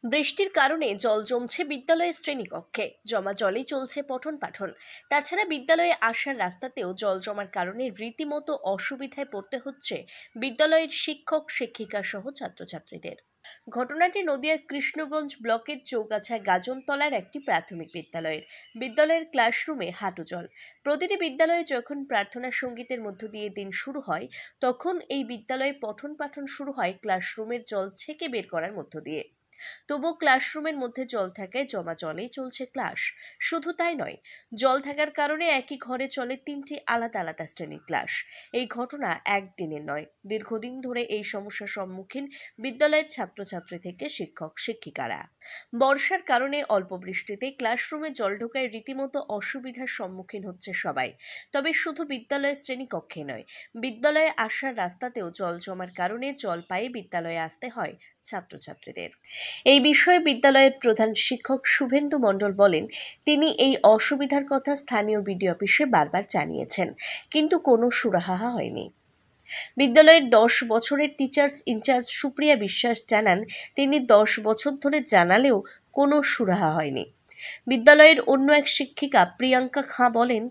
বৃষ্টির কারণে জল জমছে বিদ্যালয়ের শ্রেণীকক্ষে, জমা জলেই চলছে পঠন পাঠন। তাছাড়া বিদ্যালয়ে আসার রাস্তাতেও জল জমার কারণে রীতিমতো অসুবিধায় পড়তে হচ্ছে বিদ্যালয়ের শিক্ষক শিক্ষিকা সহ ছাত্রছাত্রীদের। ঘটনাটি নদিয়ার কৃষ্ণগঞ্জ ব্লকের চৌগাছা গাজনতলার একটি প্রাথমিক বিদ্যালয়ের ক্লাসরুমে হাঁটু জল। প্রতিটি বিদ্যালয়ে যখন প্রার্থনা সঙ্গীতের মধ্য দিয়ে দিন শুরু হয়, তখন এই বিদ্যালয়ে পঠন পাঠন শুরু হয় ক্লাসরুমের জল ছেঁকে বের করার মধ্য দিয়ে। তবুও ক্লাসরুমের মধ্যে জল থাকায় জমা জলেই চলছে ক্লাস। শুধু তাই নয়, জল থাকার কারণে একই ঘরে চলে তিনটি আলাদা আলাদা শ্রেণীর ক্লাস। এই ঘটনা একদিনের নয়, দীর্ঘদিন ধরে এই সমস্যার সম্মুখীন বিদ্যালয়ের ছাত্রছাত্রী থেকে শিক্ষক শিক্ষিকারা। বর্ষার কারণে অল্প বৃষ্টিতে ক্লাসরুমে জল ঢোকায় রীতিমতো অসুবিধার সম্মুখীন হচ্ছে সবাই। তবে শুধু বিদ্যালয়ের শ্রেণীকক্ষে নয়, বিদ্যালয়ে আসার রাস্তাতেও জল জমার কারণে জল পায়ে বিদ্যালয়ে আসতে হয় ছাত্রছাত্রীদের। এই বিষয়ে বিদ্যালয়ের প্রধান শিক্ষক শুভেন্দু মণ্ডল বলেন, তিনি এই অসুবিধার কথা স্থানীয় বিডিও অফিসে বারবার জানিয়েছেন, কিন্তু কোনো সুরাহা হয়নি। বিদ্যালয়ের 10 বছরের টিচার্স ইনচার্জ সুপ্রিয়া বিশ্বাস জানান, তিনি 10 বছর ধরে জানালেও কোনো সুরাহা হয়নি। বিদ্যালয়ের অন্য এক শিক্ষিকা প্রিয়াঙ্কা খাঁ বলেন,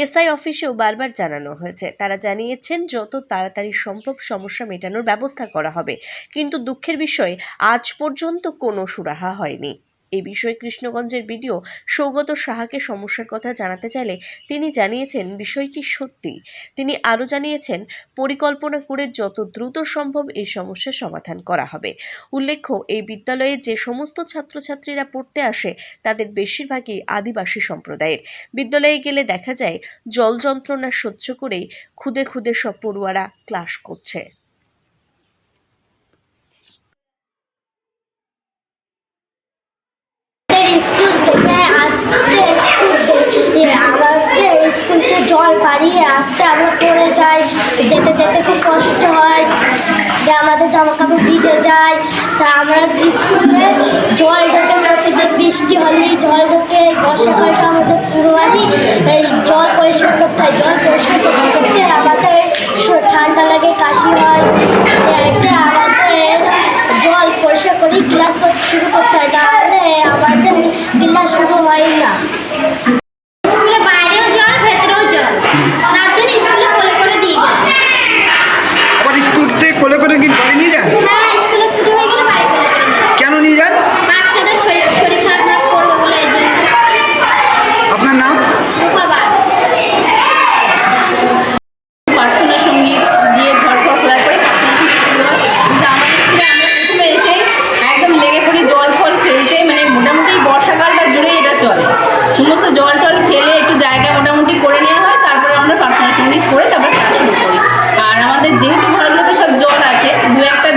এসআই অফিসেও বারবার জানানো হয়েছে, তারা জানিয়েছেন যত তাড়াতাড়ি সম্ভব সমস্যা মেটানোর ব্যবস্থা করা হবে, কিন্তু দুঃখের বিষয় আজ পর্যন্ত কোনো সুরাহা হয়নি। এই বিষয়ে কৃষ্ণগঞ্জের বিডিও সৌগত সাহাকে সমস্যার কথা জানাতে চাইলে তিনি জানিয়েছেন বিষয়টি সত্যি। তিনি আরও জানিয়েছেন, পরিকল্পনা করে যত দ্রুত সম্ভব এই সমস্যার সমাধান করা হবে। উল্লেখ্য, এই বিদ্যালয়ে যে সমস্ত ছাত্রছাত্রীরা পড়তে আসে তাদের বেশিরভাগই আদিবাসী সম্প্রদায়ের। বিদ্যালয়ে গেলে দেখা যায় জল যন্ত্রণা সহ্য করেই খুদে খুদে সব পড়ুয়ারা ক্লাস করছে। জল পাড়িয়ে আসতে আমরা পড়ে যাই, যেতে যেতে খুব কষ্ট হয়, যে আমাদের জামা কাপড় ভিজে যায়। তা আমরা স্কুলে জল ঢোকে, প্রতিদিন বৃষ্টি হলেই জল ঢোকে। বর্ষাকালটা আমাদের পুরো এই জল পরিষ্কার করতে হয়। জল পরিষ্কার করতে করতে আমাদের ঠান্ডা লাগে, কাশি হয়। এতে আমাদের জল পরিষ্কার করেই ক্লাস শুরু করতে হয়, তাহলে আমাদের ক্লাস শুরু হয় না। সমস্ত জল টল ফেলে একটু জায়গা মোটামুটি করে নেওয়া হয়, তারপরে আমরা প্রার্থনা সঙ্গীত করে তারপর ক্লাস শুরু করি। আর আমাদের যেহেতু ঘরগুলোতে সব জল আছে,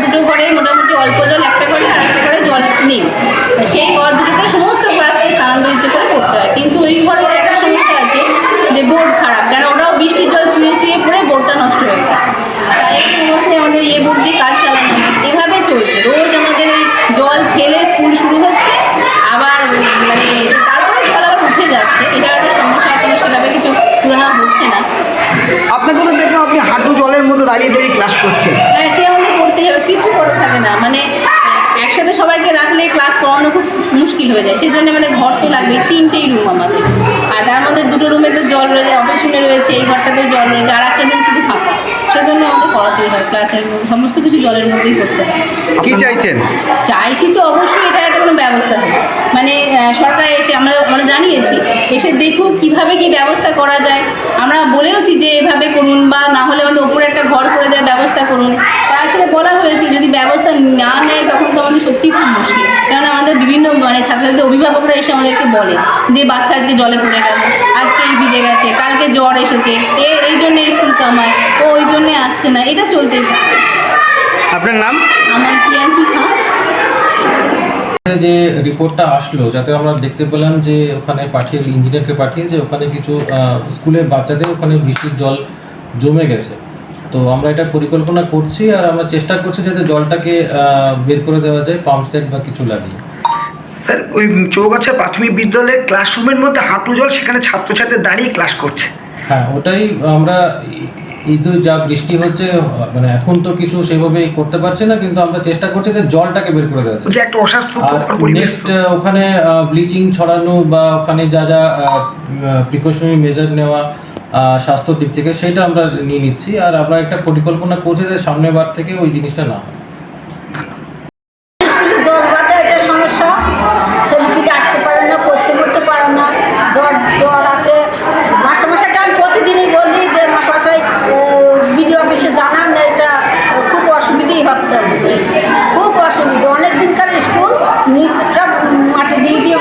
দুটো ঘরে মোটামুটি অল্প জল, একটা ঘরে আর একটা ঘরে জল নেই, সেই ঘর দুটোতে সমস্ত ক্লাসকে স্থানান্তরিত করে করতে হয়। কিন্তু ওই ঘরের একটা সমস্যা আছে যে বোর্ড খারাপ, কারণ ওরাও বৃষ্টির জল চুয়ে চুয়ে পড়ে বোর্ডটা নষ্ট হয়ে গেছে। তাই একটু অবশ্যই আমাদের এই বোর্ড দিয়ে কাজ চালানো হয়। এভাবে চলছে, রোজ আমাদের ওই জল ফেলে স্কুল শুরু হচ্ছে, আবার মানে তারপরে জল আবার উঠে যাচ্ছে। এটা একটা সমস্যা, এখনো সেভাবে কিছু সুরাহা হচ্ছে না। আপনাকে তো দেখলাম আপনি হাঁটু জলের মধ্যে দাঁড়িয়ে দাঁড়িয়ে ক্লাস করছেন। হ্যাঁ, সে আমাদের করতেই হবে, কিছু করার থাকে না। মানে একসাথে সবাইকে রাখলে ক্লাস করানো খুব মুশকিল হয়ে যায়। সেই জন্য আমাদের ঘর তো লাগবে, 3টেই রুম আমাদের, আর তার মধ্যে 2টো রুমে তো জল রয়েছে, অফিস রুমে রয়েছে, এই ঘরটাতেও জল রয়েছে, আর একটা রুম শুধু ফাঁকা। সেজন্য আমাদের করাতেই হয়, ক্লাসের সমস্ত কিছু জলের মধ্যেই করতে হয়। কি চাইছেন? চাইছি তো অবশ্যই এটা একটা কোনো ব্যবস্থা হবে, মানে সরকার এসে আমরা জানিয়েছি, এসে দেখুক কীভাবে কী ব্যবস্থা করা যায়। আমরা বলেওছি যে এভাবে করুন, বা না হলে আমাদের ওপরে একটা ঘর করে দেওয়ার ব্যবস্থা করুন। তা আসলে বলা হয়েছে, যদি ব্যবস্থা না নেয় তখন তো আমাদের সত্যি খুব মুশকিল। কারণ আমাদের বিভিন্ন মানে ছাত্রছাত্রীদের অভিভাবকরা এসে আমাদেরকে বলে যে বাচ্চা আজকে জলে পড়ে গেল, আজকে এই ভিজে গেছে, কালকে জ্বর এসেছে, এই জন্য স্কুল কামায়, ও ওই জন্যে আসছে না। এটা চলতেই থাকে। আপনার নাম? আমার প্রিয়াঙ্কি খাঁ। যে রিপোর্টটা আসলো, যাতে আমরা দেখতে পেলাম যে ওখানে ইঞ্জিনিয়ারকে পাঠিয়ে যে ওখানে কিছু স্কুলের বাচ্চাদের ওখানে বৃষ্টির জল জমে গেছে। তো আমরা এটা পরিকল্পনা করছি, আর আমরা চেষ্টা করছি যাতে জলটাকে বের করে দেওয়া যায় পাম্প সেট বা কিছু লাগিয়ে। স্যার, ওই চৌগাছা প্রাথমিক বিদ্যালয়ের ক্লাসরুমের মধ্যে হাঁটু জল, সেখানে ছাত্রছাত্রী দাঁড়িয়ে ক্লাস করছে। হ্যাঁ, ওটাই আমরা এই তো যা বৃষ্টি হচ্ছে মানে এখন তো কিছু সেভাবে করতে পারছে না, কিন্তু আমরা চেষ্টা করছি যে জলটাকে বের করে দেওয়া যায়। যে একটা আর অস্বাস্থ্যকর পরিবেশ নেক্সট ওখানে ব্লিচিং ছড়ানো বা ওখানে যা যা প্রিকশনারি মেজার নেওয়া স্বাস্থ্যর দিক থেকে সেটা আমরা নিয়ে নিচ্ছি। আর আমরা একটা পরিকল্পনা করছি যে সামনের বার থেকে ওই জিনিসটা না হয়। স্কুলে জল বাঁধা এটা সমস্যা, ছেলেপিলে আসতে পারে না, পড়তে পারে না, জল আসে। মাস্টারমশাইকে আমি প্রতিদিনই বলি যে মাস্টারমশাই বিডিও অফিসে জানান, এটা খুব অসুবিধেই হচ্ছে, খুব অসুবিধা। অনেক দিনকার স্কুল নিচটা মাটি দিয়ে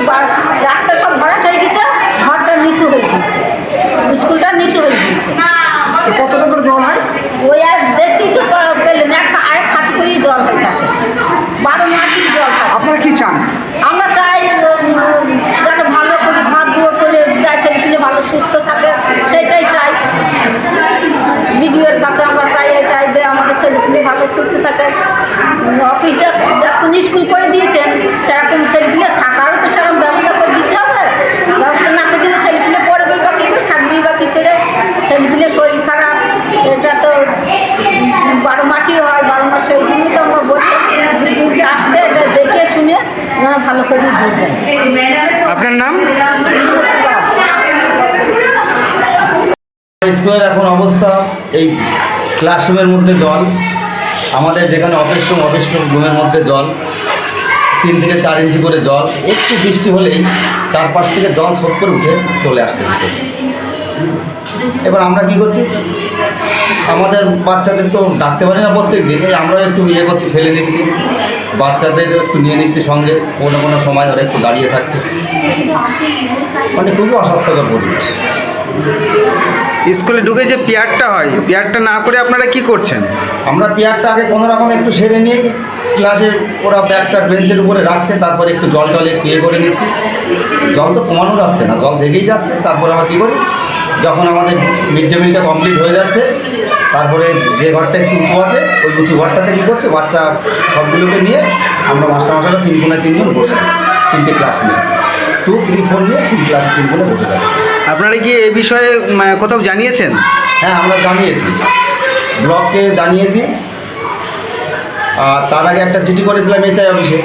রাস্তা সব ভরাট হয়ে গেছে, ঘরটা নিচু হয়ে গেছে, স্কুলটা নিচু হয়ে গেছে। তো কতটা করে জল হয়? ওই আর দেখতেই তো পেলেন, আরেক হাত করেই জল হয়ে থাকে, 12 মাসই জল থাকে। আপনারা কি চান? আমরা চাই যেন ভালো করে ভাত দুয়ো করে ছেলেপিলে ভালো সুস্থ থাকে, সেটাই চাই। বিডিওর কাছে আমরা চাই এটাই যে আমাদের ছেলেপিলে ভালো সুস্থ থাকে। অফিসে যখন স্কুল করে দিয়েছেন সেরকম ছেলেপিলে থাকারও তো সেরকম ব্যবস্থা করে দিতে হবে। ব্যবস্থা না করে দিলে ছেলেপিলে পড়বেই বা কী করে, থাকবেই বা কী করে। ছেলেপিলে শরীর খারাপ, এটা তো 12 মাসই হয়, 12 মাসে ওই জন্য তো আমরা বলি বিডিওকে আসতে, এটা দেখে শুনে ভালো করে দিয়ে যায়। আপনার নাম? স্কুলের এখন অবস্থা, এই ক্লাসরুমের মধ্যে জল, আমাদের যেখানে অফিস রুমের মধ্যে জল, 3 থেকে 4 ইঞ্চি করে জল। একটু বৃষ্টি হলেই 4-5 থেকে জল শোধ করে উঠে চলে আসছে ভিতরে। এবার আমরা কি করছি, আমাদের বাচ্চাদের তো ডাকতে পারি না প্রত্যেক দিন, আমরা একটু করছি, ফেলে নিচ্ছি, বাচ্চাদের একটু নিয়ে নিচ্ছি সঙ্গে, কোনো সময় ওরা একটু দাঁড়িয়ে থাকছে, মানে খুবই অস্বাস্থ্যকর পরিবেশ। স্কুলে ঢুকে যে পিয়ারটা হয়, পিয়ারটা না করে আপনারা কি করছেন? আমরা পিয়ারটা আগে কোনো রকম একটু সেরে নিই, ক্লাসে ওরা ব্যাগটা বেঞ্চের উপরে রাখছে, তারপরে একটু জল একটু করে নিচ্ছি। জল তো কমানো যাচ্ছে না, জল থেকেই যাচ্ছে। তারপরে আমরা কী করি, যখন আমাদের মিড ডে মিলটা কমপ্লিট হয়ে যাচ্ছে, তারপরে যে ঘরটা একটু উঁচু আছে ওই উঁচু ঘরটাতে কী করছে, বাচ্চা সবগুলোকে নিয়ে আমরা মাস্টারমশাইরা 3 কোণে 3 জন বসছি, 3টে ক্লাস নিয়ে 2, 3, 4 নিয়ে 3 ক্লাসে 3 কোণে বসে যাচ্ছে। আপনারা কি এই বিষয়ে কোথাও জানিয়েছেন? হ্যাঁ, আমরা জানিয়েছি, ব্লককে জানিয়েছি। আর তার আগে একটা চিঠি করেছিলাম HI অফিসে,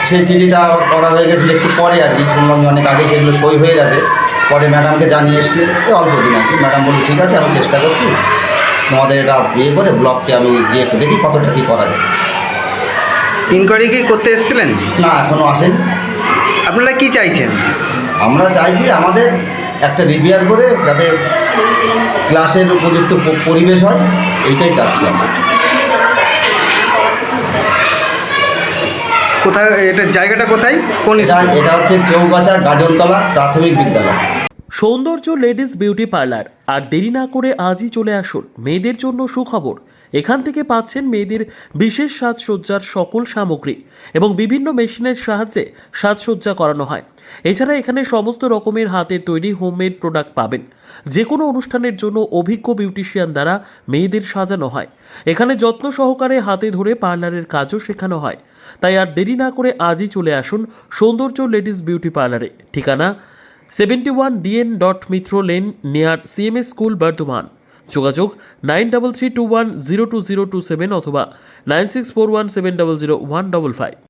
সেই চিঠিটা করা হয়ে গেছিলো একটু পরে আর কি, শুনলাম অনেক আগে সেগুলো সই হয়ে গেছে। পরে ম্যাডামকে জানিয়ে এসেছি, অল্প দিন আর কি। ম্যাডাম বলল ঠিক আছে, আমি চেষ্টা করছি, তোমাদের এটা করে ব্লককে আমি গিয়ে একটু দেখি কতটা কী করা যায়। ইনকোয়ারি কি করতে এসেছিলেন? না, এখনও আসেনি। আপনারা কি চাইছেন? আমরা চাইছি আমাদের একটা রিপেয়ার করে যাতে ক্লাসের উপযুক্ত পরিবেশ হয়, এইটাই চাচ্ছি আমরা। কোথায় এটা, জায়গাটা কোথায়, কোন এটা হচ্ছে চৌগাছা গাজনতলা প্রাথমিক বিদ্যালয়। সৌন্দর্য লেডিস বিউটি পার্লার। আর দেরি না করে আজই চলে আসুন। মেয়েদের জন্য সুখবর, এখান থেকে পাচ্ছেন মেয়েদের বিশেষ সাজসজ্জার সকল সামগ্রী এবং বিভিন্ন মেশিনের সাহায্যে সাজসজ্জা করানো হয়। এছাড়া এখানে সমস্ত রকমের হাতের তৈরি হোমমেড প্রোডাক্ট পাবেন। যে কোনো অনুষ্ঠানের জন্য অভিজ্ঞ বিউটিশিয়ান দ্বারা মেয়েদের সাজানো হয়। এখানে যত্ন সহকারে হাতে ধরে পার্লারের কাজও শেখানো হয়। তাই আর দেরি না করে আজই চলে আসুন সৌন্দর্য লেডিস বিউটি পার্লারে। ঠিকানা 71 DN Mitra lane near CMS school, Bardhaman. যোগাযোগ 9331020027 অথবা 9641700155।